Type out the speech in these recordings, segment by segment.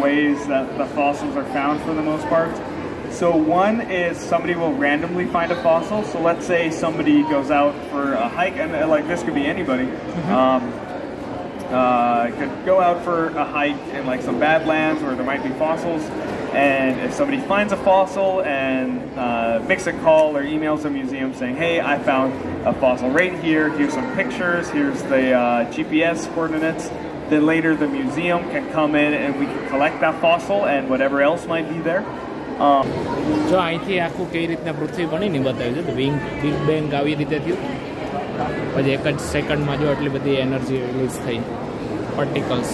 ways that the fossils are found for the most part. So one is somebody will randomly find a fossil. So let's say somebody goes out for a hike, and like this could be anybody. Could go out for a hike in like some badlands where there might be fossils, and if somebody finds a fossil and makes a call or emails the museum saying, hey, I found a fossil right here, here's some pictures, here's the GPS coordinates, then later the museum can come in and we can collect that fossil and whatever else might be there. જો અહીંથી આખું કઈ રીતના પૃથ્વી બની ને બતાવ્યું છે તો બિગ બેંગ આવી રીતે થયું પછી એક જ સેકન્ડમાં જો આટલી બધી એનર્જી રિલીઝ થઈ પાર્ટિકલ્સ.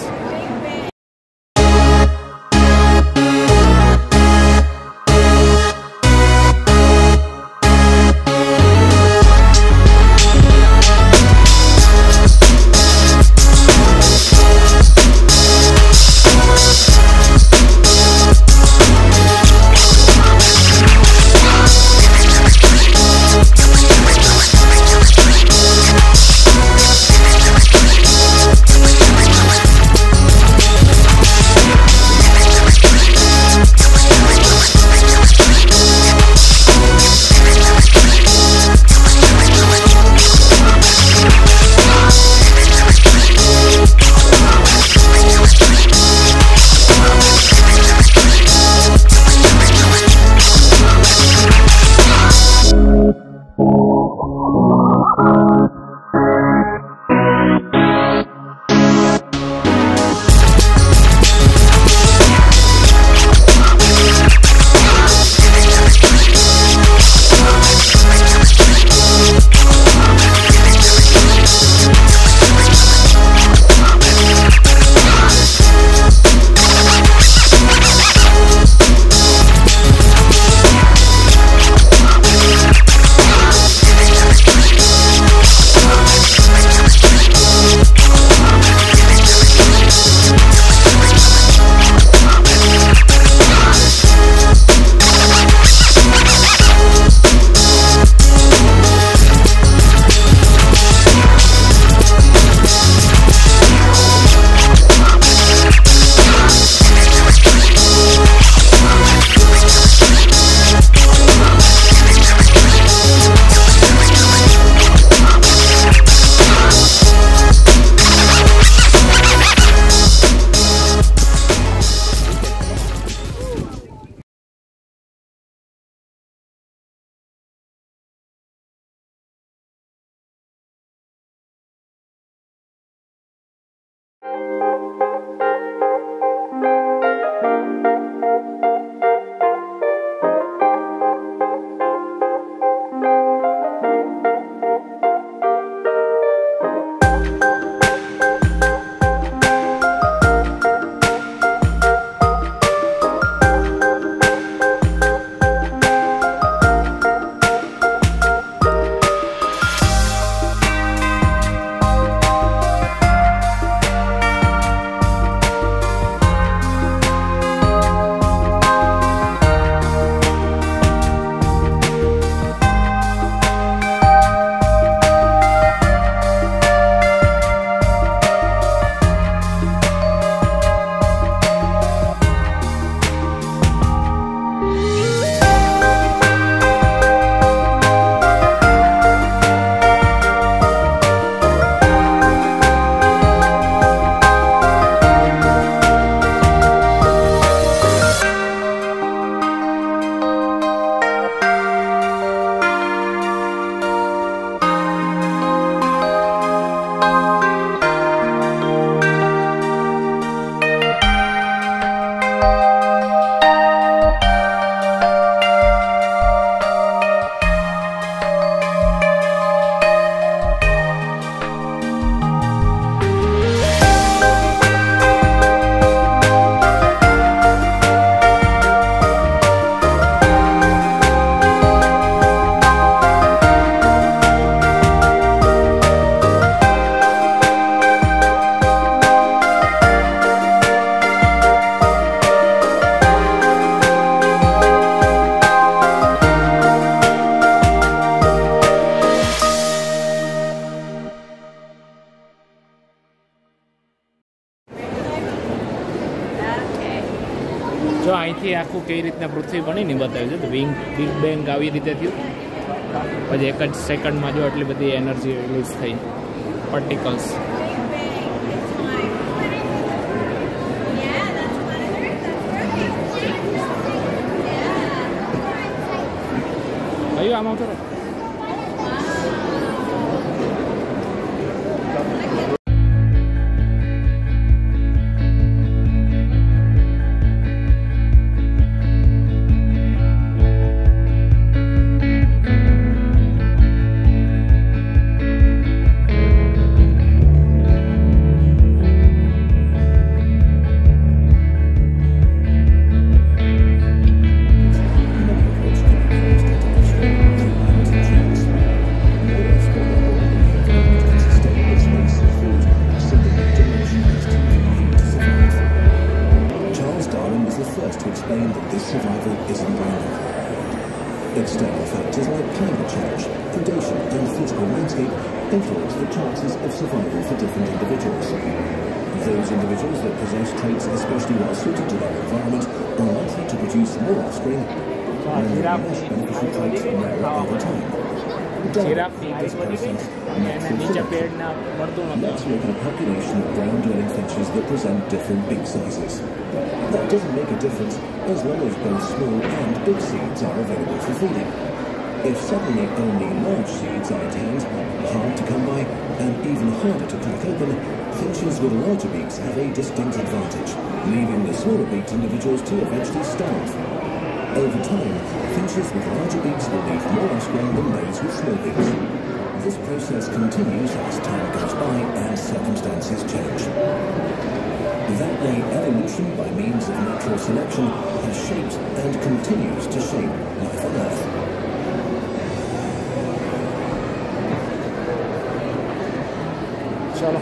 જો અહીંથી આખું કઈ રીતના પૃથ્વી બની ને બતાવ્યું છે. તો બિગ બેંગ આવી રીતે થયું. પછી એક જ સેકન્ડમાં જો એટલી બધી એનર્જી રિલીઝ થઈ, પાર્ટિકલ્સ. કયું આમાં ઉતરો? External factors like climate change, predation and physical landscape influence the chances of survival for different individuals. Those individuals that possess traits especially well suited to their environment are likely to produce more offspring and less beneficial traits rarer over time. This process Let's look at a population of ground-dwelling finches that present different beak sizes. That doesn't make a difference as long as both small and big seeds are available for feeding. If suddenly only large seeds are at hand, hard to come by and even harder to crack open, finches with larger beaks have a distinct advantage, leaving the smaller beaked individuals to eventually starve. Over time, finches with larger beaks will leave more offspring than those with small beaks. This process continues as time goes by and circumstances change. That way, evolution by means of natural selection has shaped and continues to shape life on Earth. चलो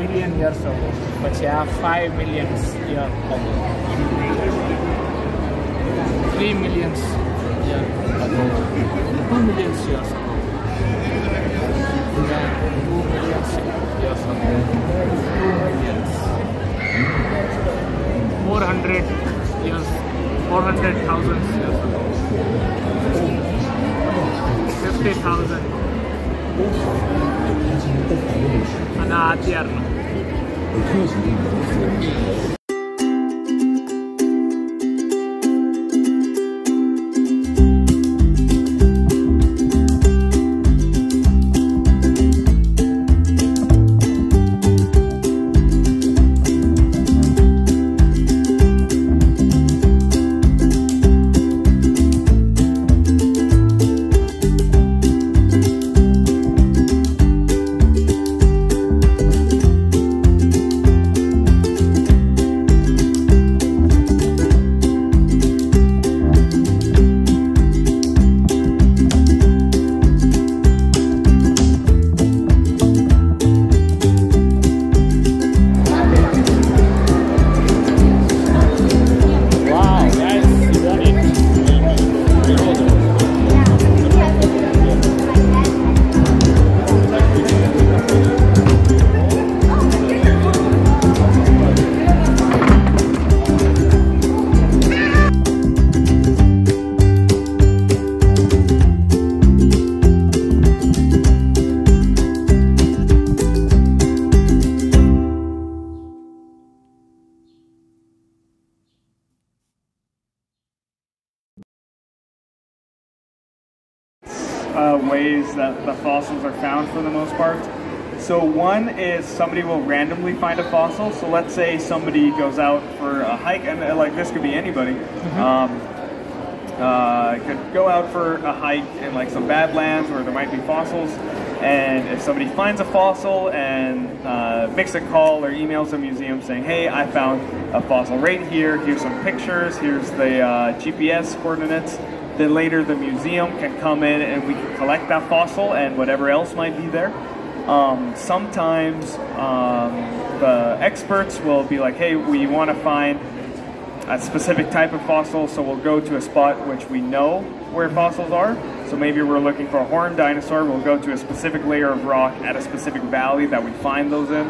million years ago, પછી આ 5 million years ago, 3 million years ago, 2 million years ago, 2 million years ago, 2 million, 400 years, 400,000 years ago, 50,000. અને અત્યારનો ways that the fossils are found for the most part. So one is somebody will randomly find a fossil. So let's say somebody goes out for a hike, and like this could be anybody. Could go out for a hike in like some badlands where there might be fossils, and if somebody finds a fossil and makes a call or emails the museum saying, hey, I found a fossil right here, here's some pictures, here's the GPS coordinates, then later the museum can come in and we can collect that fossil and whatever else might be there. Sometimes the experts will be like, hey, we want to find a specific type of fossil, so we'll go to a spot which we know where fossils are. So maybe we're looking for a horned dinosaur, we'll go to a specific layer of rock at a specific valley that we find those in.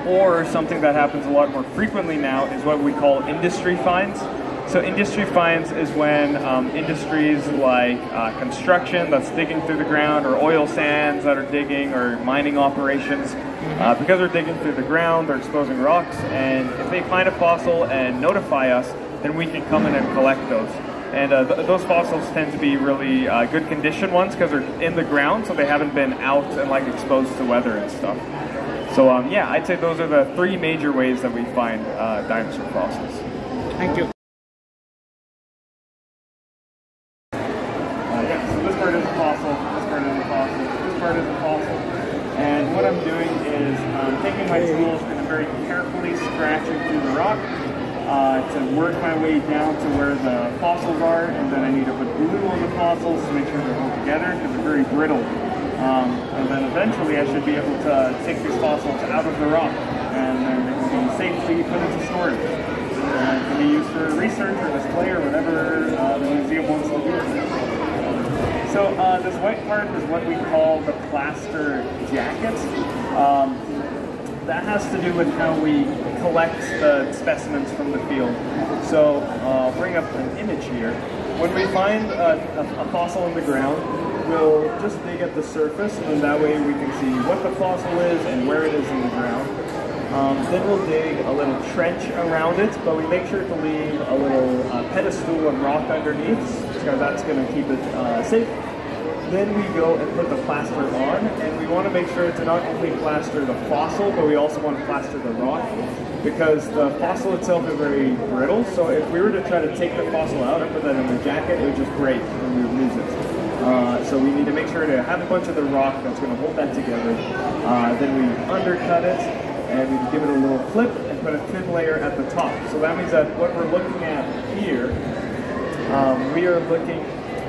Or something that happens a lot more frequently now is what we call industry finds. So industry finds is when industries like construction that's digging through the ground, or oil sands that are digging, or mining operations, because they're digging through the ground, they're exposing rocks, and if they find a fossil and notify us, then we can come in and collect those. And those fossils tend to be really good condition ones because they're in the ground, so they haven't been out and like exposed to weather and stuff. So yeah, I'd say those are the three major ways that we find dinosaur fossils. Thank you. And what I'm doing is taking my tools and I'm very carefully scratching through the rock to work my way down to where the fossils are, and then I need to put glue on the fossils to make sure they're all together because they're very brittle. And then eventually I should be able to take these fossils out of the rock, and then they can be safely put into storage. And it can be used for research or display or whatever the museum wants to do. So this white part is what we call the plaster jacket. That has to do with how we collect the specimens from the field. So I'll bring up an image here. When we find a fossil in the ground, we'll just dig at the surface, and that way we can see what the fossil is and where it is in the ground. Then we'll dig a little trench around it, but we make sure to leave a little pedestal of rock underneath, because that's going to keep it safe. Then we go and put the plaster on, and we want to make sure to not only plaster the fossil, but we also want to plaster the rock, because the fossil itself is very brittle, so if we were to try to take the fossil out and put that in the jacket, it would just break and we would lose it. So we need to make sure to have a bunch of the rock that's going to hold that together. Then we undercut it, and we give it a little clip and put a thin layer at the top. So that means that what we're looking at here, we are looking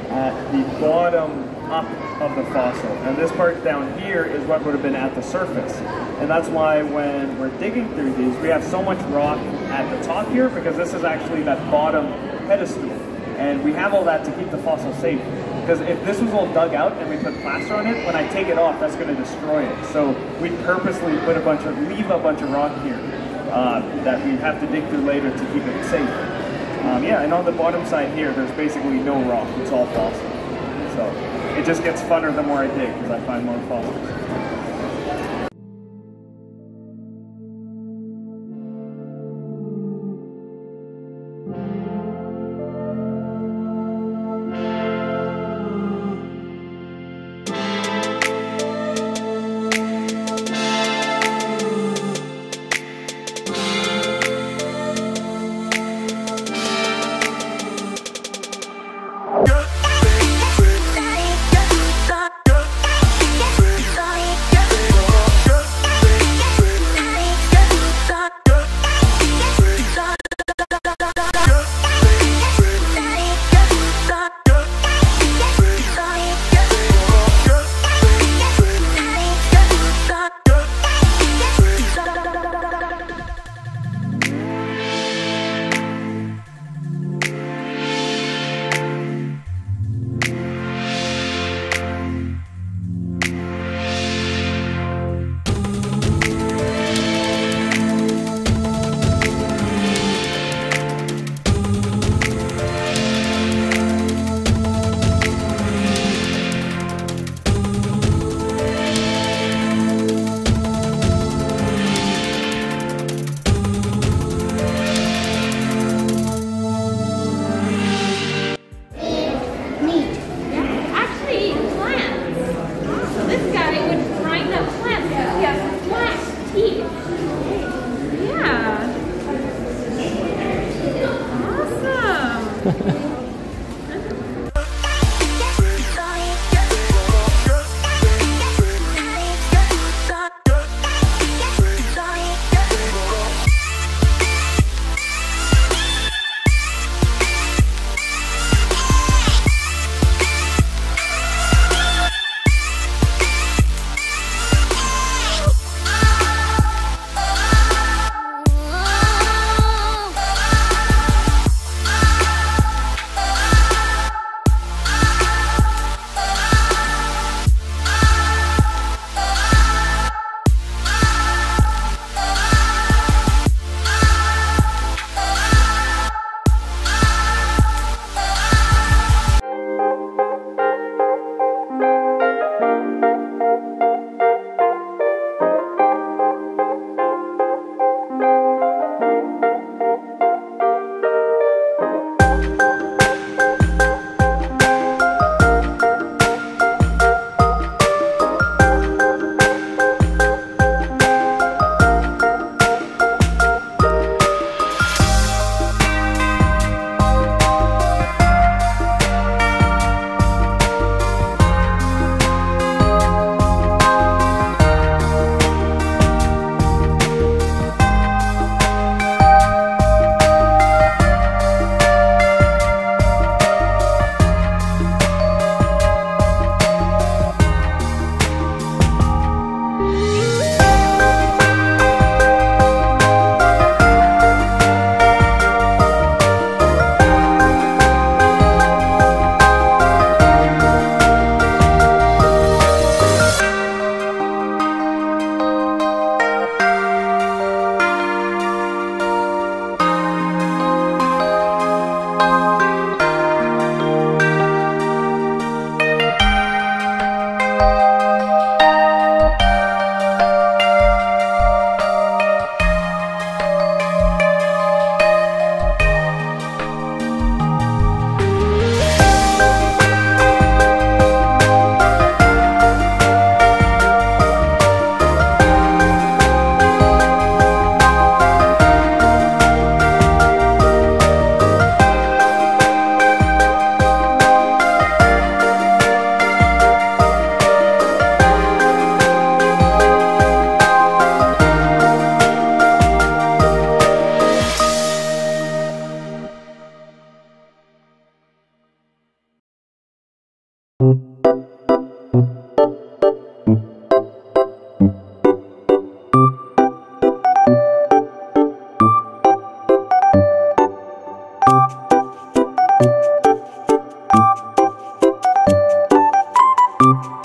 at the bottom up of the fossil, and this part down here is what would have been at the surface. And that's why when we're digging through these, we have so much rock at the top here, because this is actually that bottom pedestal, and we have all that to keep the fossil safe. Because if this was all dug out and we put plaster on it, when I take it off, that's going to destroy it. So we purposely put leave a bunch of rock here that we have to dig through later to keep it safe. Yeah, and on the bottom side here, there's basically no rock. It's all fossil. So it just gets funner the more I dig, because I find more fossils. Yeah. you.